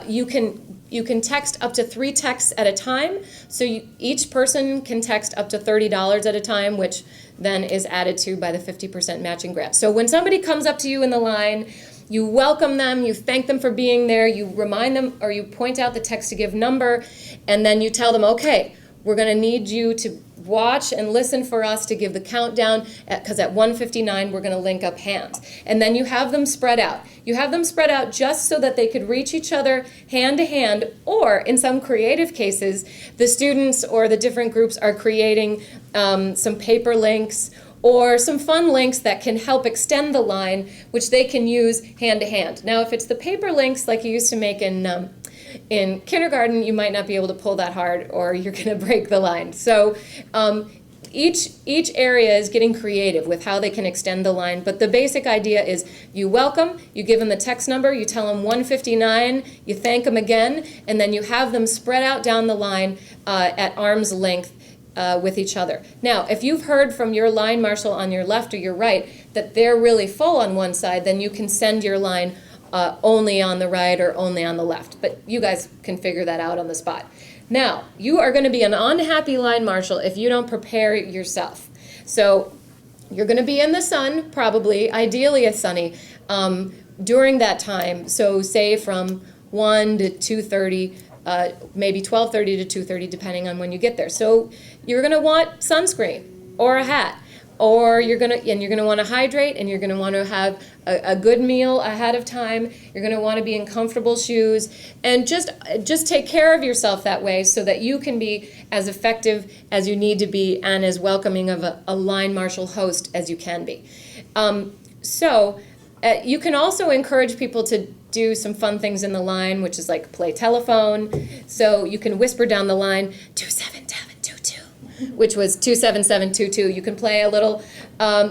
You can text up to 3 texts at a time, so each person can text up to $30 at a time, which then is added to by the 50% matching grant. So when somebody comes up to you in the line, you welcome them, you thank them for being there, you remind them or you point out the text to give number, and then you tell them, okay, we're going to need you to watch and listen for us to give the countdown, because at 1:59 we're going to link up hands. And then you have them spread out. You have them spread out just so that they could reach each other hand to hand, or in some creative cases, the students or the different groups are creating some paper links or some fun links that can help extend the line, which they can use hand to hand. Now, if it's the paper links like you used to make in kindergarten, you might not be able to pull that hard, or you're going to break the line. So each area is getting creative with how they can extend the line, but the basic idea is you welcome, you give them the text number, you tell them 1:59, you thank them again, and then you have them spread out down the line at arm's length with each other. Now, if you've heard from your line marshal on your left or your right that they're really full on one side, then you can send your line only on the right or only on the left. But you guys can figure that out on the spot. Now, you are going to be an unhappy line marshal if you don't prepare yourself. So you're going to be in the sun, probably, ideally it's sunny, during that time. So say from 1 to 2:30, maybe 12:30 to 2:30, depending on when you get there. So you're going to want sunscreen or a hat. Or you're gonna want to hydrate, and you're gonna want to have a good meal ahead of time. You're gonna want to be in comfortable shoes, and just take care of yourself that way, so that you can be as effective as you need to be and as welcoming of a line marshal host as you can be. You can also encourage people to do some fun things in the line, which is like play telephone. So you can whisper down the line 27722. Which was 27722. You can play a little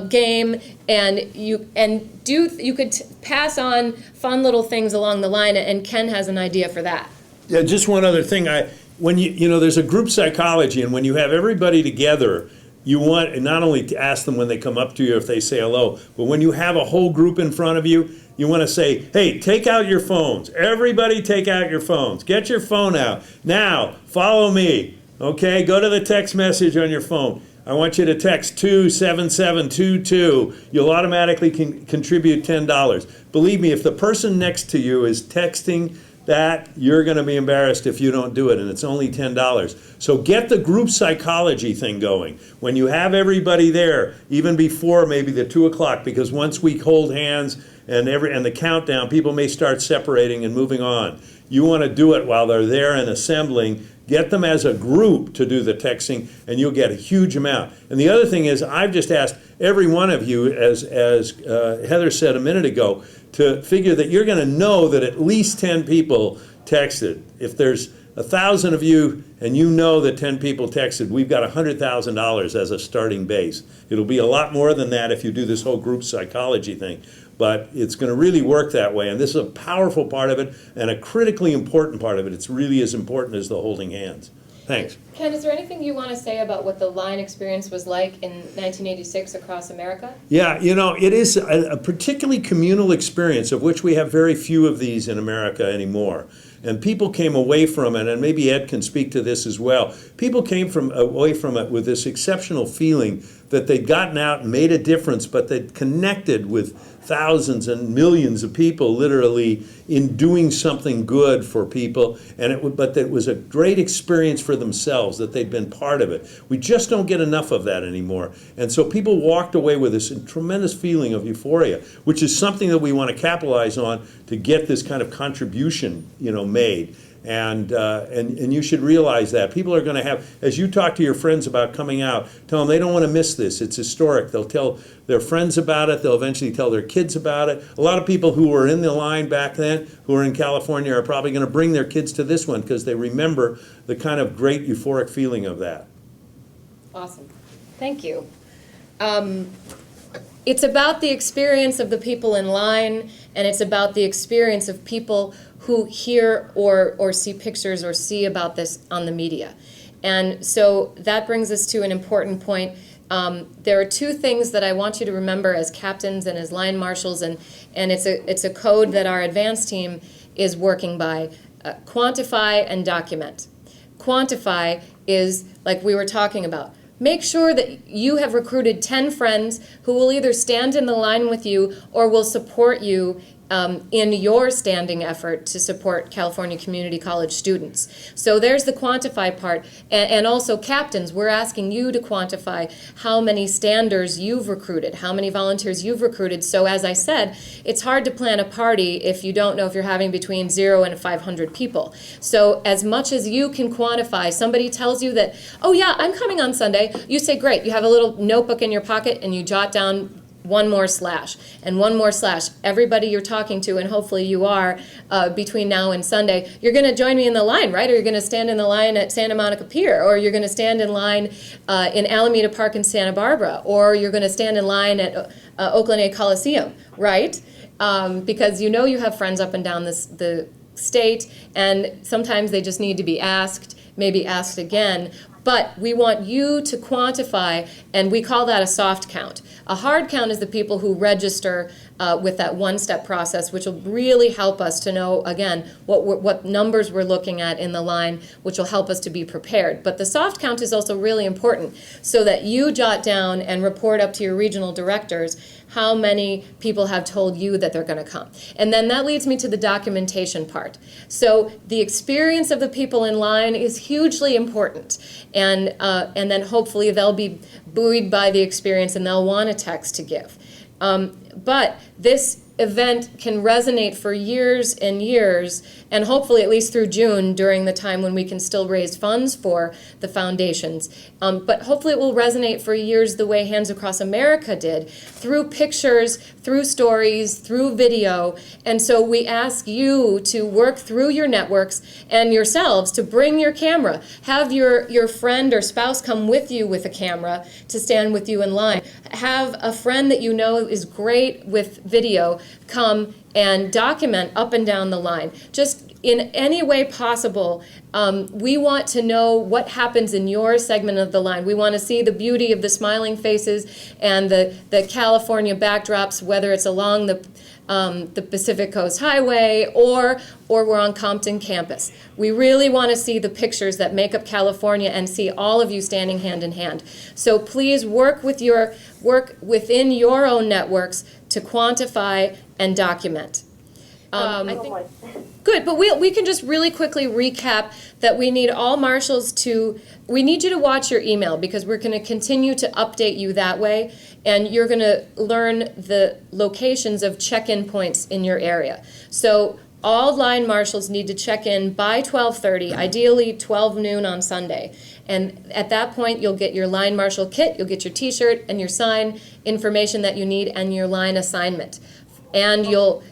game, and you could pass on fun little things along the line, and Ken has an idea for that. Yeah, just one other thing. When there's a group psychology, and when you have everybody together, you want not only to ask them when they come up to you if they say hello, but when you have a whole group in front of you, you want to say, hey, take out your phones. Everybody take out your phones. Get your phone out. Now, follow me. Okay, go to the text message on your phone. I want you to text 27722. You'll automatically contribute $10. Believe me, if the person next to you is texting that, you're going to be embarrassed if you don't do it, and it's only $10. So get the group psychology thing going. When you have everybody there, even before maybe the 2 o'clock, because once we hold hands and the countdown, people may start separating and moving on. You want to do it while they're there and assembling. Get them as a group to do the texting, and you'll get a huge amount. And the other thing is, I've just asked every one of you, as Heather said a minute ago, to figure that you're going to know that at least 10 people texted. If there's 1,000 of you and you know that 10 people texted, we've got $100,000 as a starting base. It'll be a lot more than that if you do this whole group psychology thing. But it's going to really work that way, and this is a powerful part of it and a critically important part of it. It's really as important as the holding hands. Thanks. Ken, is there anything you want to say about what the line experience was like in 1986 across America? Yeah, it is a particularly communal experience, of which we have very few of these in America anymore. And people came away from it, and maybe Ed can speak to this as well. People came away from it with this exceptional feeling that they'd gotten out and made a difference, but they'd connected with thousands and millions of people literally in doing something good for people, but it was a great experience for themselves, that they'd been part of it. We just don't get enough of that anymore. And so people walked away with this tremendous feeling of euphoria, which is something that we want to capitalize on to get this kind of contribution, made. And you should realize that. People are going to have, as you talk to your friends about coming out, tell them they don't want to miss this. It's historic. They'll tell their friends about it. They'll eventually tell their kids about it. A lot of people who were in the line back then, who are in California, are probably going to bring their kids to this one because they remember the kind of great euphoric feeling of that. Awesome. Thank you. It's about the experience of the people in line, and it's about the experience of people who hear or see pictures or see about this on the media. And so that brings us to an important point. There are two things that I want you to remember as captains and as line marshals, and it's a code that our advanced team is working by quantify and document. Quantify is, like we were talking about, make sure that you have recruited 10 friends who will either stand in the line with you or will support you in your standing effort to support California Community College students. So there's the quantify part. And also captains, we're asking you to quantify how many standers you've recruited, how many volunteers you've recruited. So as I said, it's hard to plan a party if you don't know if you're having between 0 and 500 people. So as much as you can quantify, somebody tells you that, oh yeah, I'm coming on Sunday, you say, great, you have a little notebook in your pocket and you jot down one more slash and one more slash. Everybody you're talking to, and hopefully you are, between now and Sunday, you're going to join me in the line, right? Or you're going to stand in the line at Santa Monica Pier, or you're going to stand in line in Alameda Park in Santa Barbara, or you're going to stand in line at Oakland A Coliseum, right? Because you know you have friends up and down the state, and sometimes they just need to be asked, maybe asked again. But we want you to quantify, and we call that a soft count. A hard count is the people who register with that one-step process, which will really help us to know, again, what numbers we're looking at in the line, which will help us to be prepared. But the soft count is also really important so that you jot down and report up to your regional directors how many people have told you that they're going to come. And then that leads me to the documentation part. So the experience of the people in line is hugely important. And then hopefully they'll be buoyed by the experience and they'll want a text to give. But this event can resonate for years and years, and hopefully at least through June, during the time when we can still raise funds for the foundations. But hopefully it will resonate for years the way Hands Across America did, through pictures, through stories, through video. And so we ask you to work through your networks and yourselves to bring your camera. Have your friend or spouse come with you with a camera to stand with you in line. Have a friend that you know is great with video come and document up and down the line. Just in any way possible, we want to know what happens in your segment of the line. We want to see the beauty of the smiling faces and the California backdrops, whether it's along the Pacific Coast Highway or we're on Compton campus. We really want to see the pictures that make up California and see all of you standing hand in hand. So please work within your own networks to quantify and document. I think, good, but we can just really quickly recap that we need all marshals we need you to watch your email because we're going to continue to update you that way, and you're going to learn the locations of check-in points in your area. So all line marshals need to check in by 12:30, ideally 12 noon on Sunday. And at that point, you'll get your line marshal kit, you'll get your t-shirt and your sign information that you need and your line assignment. And you'll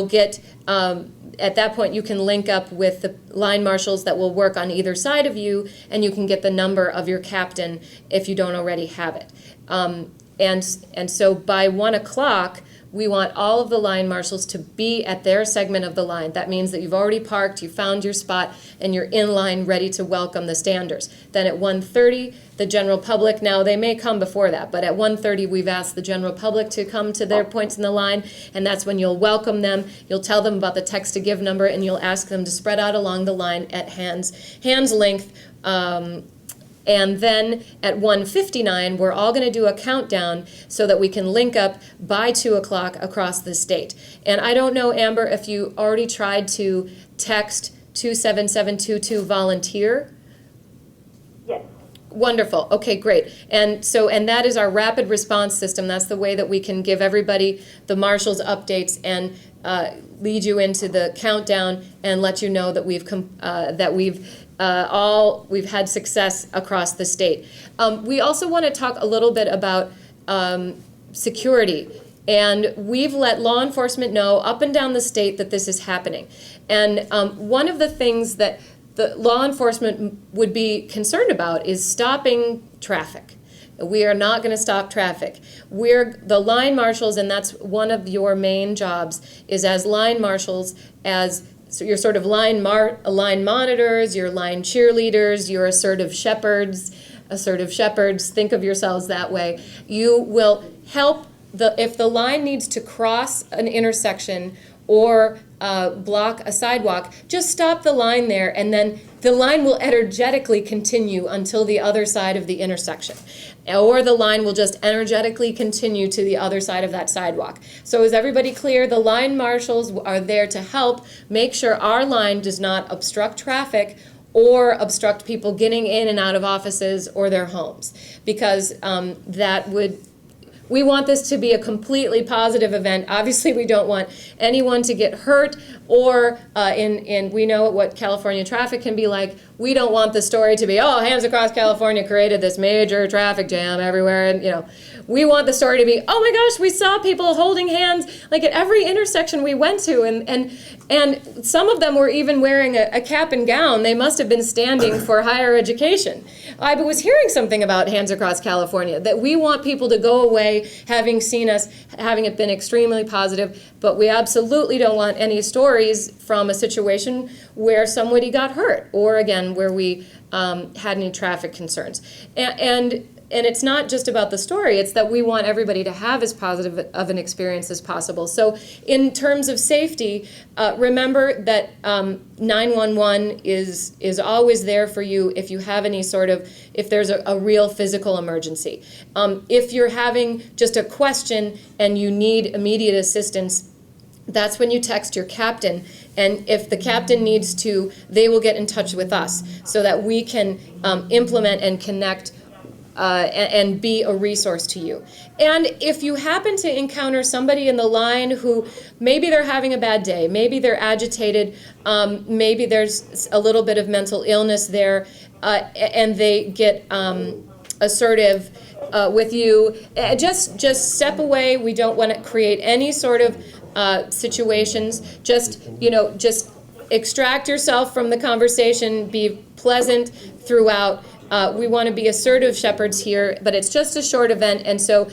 get, at that point, you can link up with the line marshals that will work on either side of you, and you can get the number of your captain if you don't already have it. And so by 1 o'clock, we want all of the line marshals to be at their segment of the line. That means that you've already parked, you found your spot, and you're in line ready to welcome the standers. Then at 1:30, the general public, now they may come before that, but at 1:30 we've asked the general public to come to their points in the line, and that's when you'll welcome them, you'll tell them about the text to give number, and you'll ask them to spread out along the line at hands length. And then at 1:59, we're all going to do a countdown so that we can link up by 2 o'clock across the state. And I don't know, Amber, if you already tried to text 27722 volunteer. Yes. Wonderful. Okay, great. And that is our rapid response system. That's the way that we can give everybody the marshals updates and lead you into the countdown and let you know that we've had success across the state. We also want to talk a little bit about security. And we've let law enforcement know up and down the state that this is happening. And one of the things that the law enforcement would be concerned about is stopping traffic. We are not going to stop traffic. We're the line marshals, and that's one of your main jobs, is as line marshals, so you're sort of line monitors, you're line cheerleaders, you're assertive shepherds, think of yourselves that way. You will help if the line needs to cross an intersection or block a sidewalk, just stop the line there, and then the line will energetically continue until the other side of the intersection. Or the line will just energetically continue to the other side of that sidewalk. So is everybody clear? The line marshals are there to help make sure our line does not obstruct traffic or obstruct people getting in and out of offices or their homes, because we want this to be a completely positive event. Obviously, we don't want anyone to get hurt, or we know what California traffic can be like. We don't want the story to be, oh, Hands Across California created this major traffic jam everywhere, and we want the story to be, oh my gosh, we saw people holding hands like at every intersection we went to, and some of them were even wearing a cap and gown. They must have been standing for higher education. I was hearing something about Hands Across California, that we want people to go away having seen us, having it been extremely positive, but we absolutely don't want any stories from a situation where somebody got hurt, or again, where we had any traffic concerns. And it's not just about the story, it's that we want everybody to have as positive of an experience as possible. So in terms of safety, remember that 911 is always there for you if you have any sort of, if there's a real physical emergency. If you're having just a question and you need immediate assistance, that's when you text your captain, and if the captain needs to, they will get in touch with us so that we can implement and connect and be a resource to you. And if you happen to encounter somebody in the line who maybe they're having a bad day, maybe they're agitated, maybe there's a little bit of mental illness there, and they get assertive with you, just step away. We don't want to create any sort of situations. Just extract yourself from the conversation, be pleasant throughout. We want to be assertive shepherds here, but it's just a short event, and so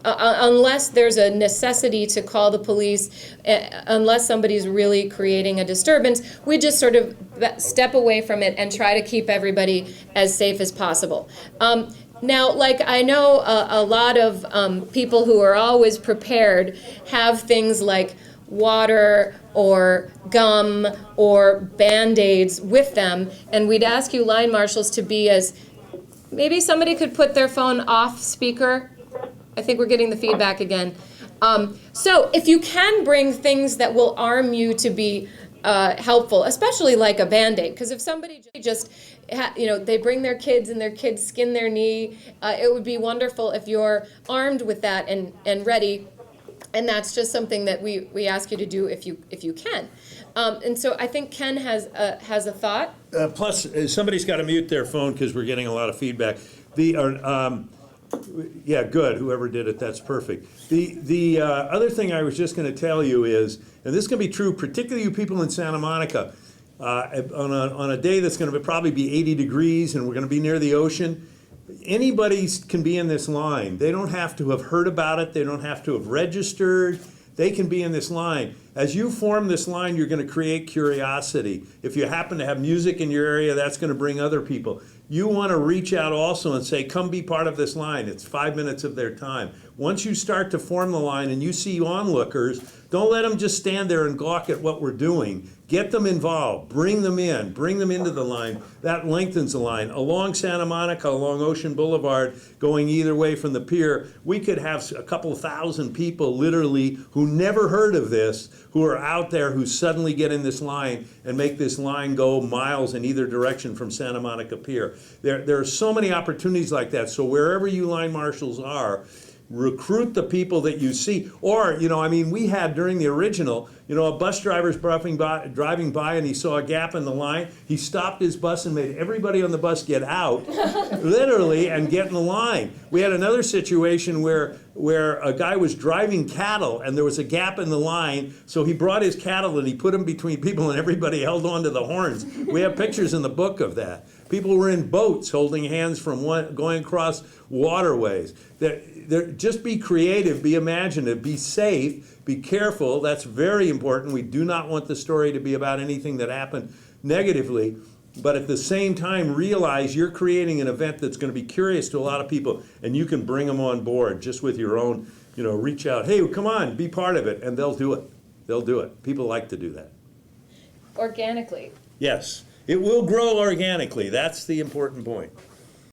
unless there's a necessity to call the police, unless somebody's really creating a disturbance, we just sort of step away from it and try to keep everybody as safe as possible. Now, like I know a lot of people who are always prepared have things like water or gum or Band-Aids with them, and we'd ask you line marshals to be as, maybe somebody could put their phone off speaker. I think we're getting the feedback again. So if you can bring things that will arm you to be helpful, especially like a Band-Aid, because if somebody just, they bring their kids and their kids skin their knee, it would be wonderful if you're armed with that and ready. And that's just something that we ask you to do if you can. And so I think Ken has a thought. Plus, somebody's got to mute their phone because we're getting a lot of feedback. Yeah, good. Whoever did it, that's perfect. The other thing I was just going to tell you is, and this can be true, particularly you people in Santa Monica, on a day that's going to probably be 80 degrees and we're going to be near the ocean. Anybody can be in this line. They don't have to have heard about it. They don't have to have registered. They can be in this line. As you form this line, you're going to create curiosity. If you happen to have music in your area, that's going to bring other people. You want to reach out also and say, come be part of this line. It's 5 minutes of their time. Once you start to form the line and you see onlookers, don't let them just stand there and gawk at what we're doing. Get them involved. Bring them in. Bring them into the line. That lengthens the line. Along Santa Monica, along Ocean Boulevard, going either way from the pier, we could have a couple thousand people literally who never heard of this, who are out there who suddenly get in this line and make this line go miles in either direction from Santa Monica Pier. There are so many opportunities like that. So wherever you line marshals are, recruit the people that you see. Or, we had during the original, a bus driver's driving by and he saw a gap in the line. He stopped his bus and made everybody on the bus get out, literally, and get in the line. We had another situation where a guy was driving cattle and there was a gap in the line, so he brought his cattle and he put them between people and everybody held on to the horns. We have pictures in the book of that. People were in boats holding hands from going across waterways. Just be creative, be imaginative, be safe, be careful. That's very important. We do not want the story to be about anything that happened negatively. But at the same time, realize you're creating an event that's going to be curious to a lot of people, and you can bring them on board just with your own, reach out. Hey, come on, be part of it, and they'll do it. they'll do it. People like to do that. Organically. Yes, it will grow organically. That's the important point.